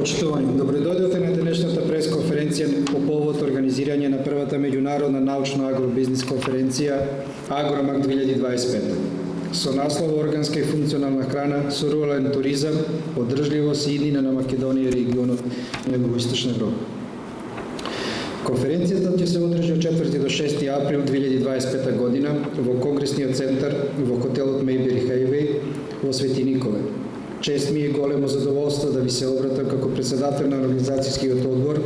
Почитувани, добредојдовте на денешната пресконференција по повод организирање на првата меѓународна научно-агробизнис конференција Агромаг 2025. Со наслов Органска и функционална храна со рурален туризам, одржливост и иднина на Македонија и регионот на Југоисточна Европа. Конференцијата ќе се одржи од 4 до 6 април 2025 година во Конгресниот центар во хотелот Мејбери Хајвеј во Свети Николе. Чест ми е големо задоволство да ви се обратам како председател на организацијскиот одбор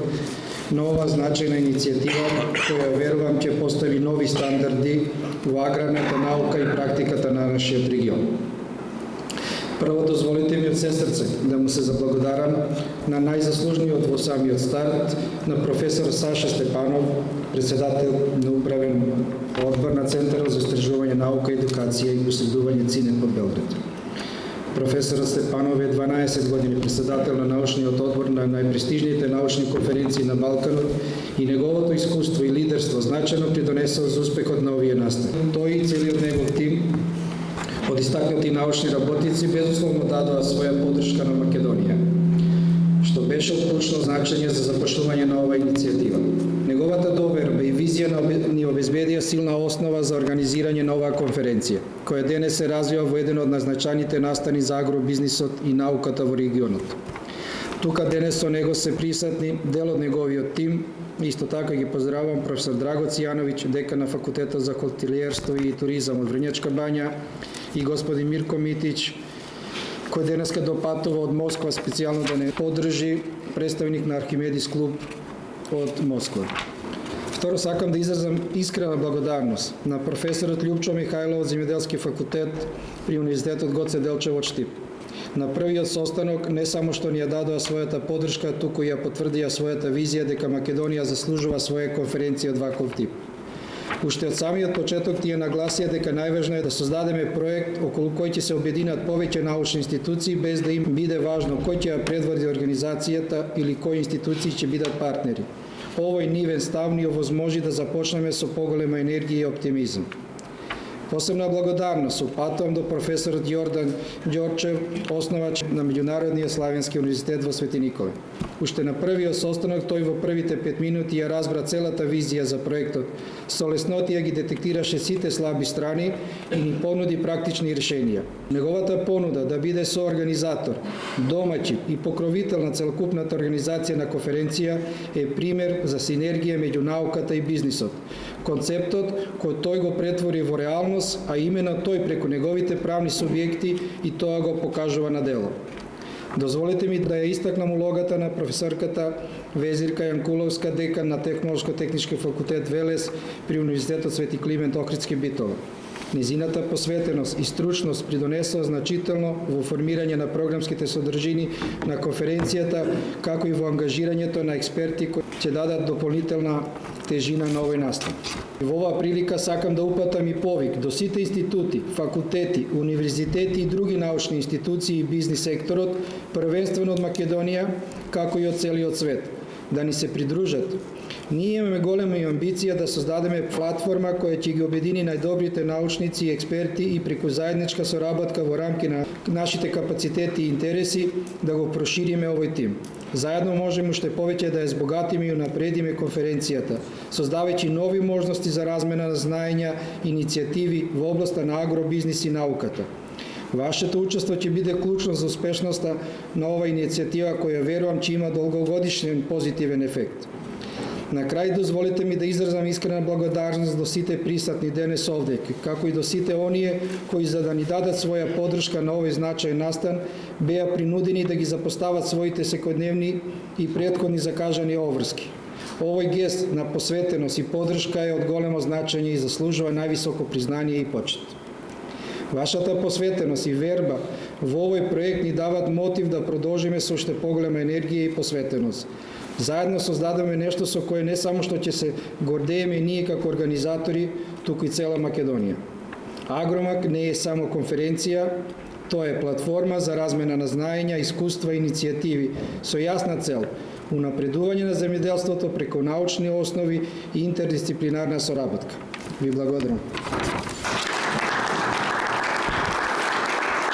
на ова значајна иницијатива која верувам ќе постави нови стандарди во аграрната наука и практиката на нашиот регион. Прво дозволите ми од се срце да му се заблагодарам на најзаслужниот во самиот старт на професор Саша Степанов, председател на управен одбор на Центарот за истражување наука, едукација и последување ЦИНЕ под Белград. Професорот Степанов е 12 години председател на научниот одбор на најпрестижните научни конференции на Балканот и неговото искуство и лидерство значајно придонесува за успехот на овие настани. Тој и целиот негов тим од истакнати научни работници безусловно дадоа своја поддршка на Македонија, што беше од клучно значење за започнување на оваа иницијатива. Неговата доверба и визија ни обезбедија силна основа за организирање на оваа конференција, која денес се развива во еден од најзначајните настани за агробизнисот и науката во регионот. Тука денес со него се присутни дел од неговиот тим, исто така ги поздравувам професор Драгоц Јановиќ, декан на Факултетот за хотелиерство и туризам од Врњачка бања, и господин Мирко Митич, кој денеска допатува од Москва специјално да не поддржи представник на Архимедис клуб од Москва. Второ, сакам да изразам искрена благодарност на професорот Љупчо Михајлов од Земјоделски факултет при Универзитетот Гоце Делчев од Штип. На првиот состанок не само што ни ја дадоа својата поддршка, туку ја потврдија својата визија дека Македонија заслужува своја конференција од ваков тип. Уште од самиот почеток тие нагласија дека најважно е да создадеме проект околу кој ќе се обединат повеќе научни институции без да им биде важно кој ќе ја предводи организацијата или кои институции ќе бидат партнери. Овој нивен став ни овозможи да започнеме со поголема енергија и оптимизам. Посебна благодарност упатувам до професорот Јордан Ѓорчев, основач на Меѓународниот славенски универзитет во Свети Николе. Уште на првиот состанок тој во првите 5 минути ја разбра целата визија за проектот. Со леснотија ги детектираше сите слаби страни и ни понуди практични решенија. Неговата понуда да биде соорганизатор, домаќин и покровител на целокупната организација на конференција е пример за синергија меѓу науката и бизнисот. Концептот кој тој го претвори во реалност, а именно тој преку неговите правни субјекти и тоа го покажува на дело. Дозволете ми да ја истакнам улогата на професорката Везирка Јанкуловска, декан на Технолошко-технички факултет Велес при Универзитетот Свети Климент Охридски Битола. Незината посветеност и стручност придонесоа значително во формирање на програмските содржини на конференцијата, како и во ангажирањето на експерти кои ќе дадат дополнителна тежина на овој настан. Во оваа прилика сакам да упатам и повик до сите институти, факултети, универзитети и други научни институции и бизнис секторот, првенствено од Македонија, како и од целиот свет, да ни се придружат. Ние имаме голема амбиција да создадеме платформа која ќе ги обедини најдобрите научници и експерти и преку заедничка соработка во рамки на нашите капацитети и интереси да го прошириме овој тим. Заедно можеме уште повеќе да ја збогатиме и унапредиме конференцијата, создавајќи нови можности за размена на знаења и иницијативи во областа на агробизнис и науката. Вашето учество ќе биде клучно за успешноста на оваа иницијатива која верувам ќе има долгогодишен позитивен ефект. На крај дозволете ми да изразам искрена благодарност до сите присутни денес овде, како и до сите оние кои за да ни дадат своја поддршка на овој значајен настан, беа принудени да ги запостават своите секојдневни и претходни закажани обврски. Овој гест на посветеност и поддршка е од големо значење и заслужува највисоко признание и почит. Вашата посветеност и верба во овој проект ни дават мотив да продолжиме со уште поголема енергија и посветеност. Заедно создадеме нешто со кое не само што ќе се гордееме ние како организатори, туку и цела Македонија. Агромаг не е само конференција, тоа е платформа за размена на знаења, искуства и иницијативи со јасна цел – унапредување на земјоделството преку научни основи и интердисциплинарна соработка. Ви благодарам.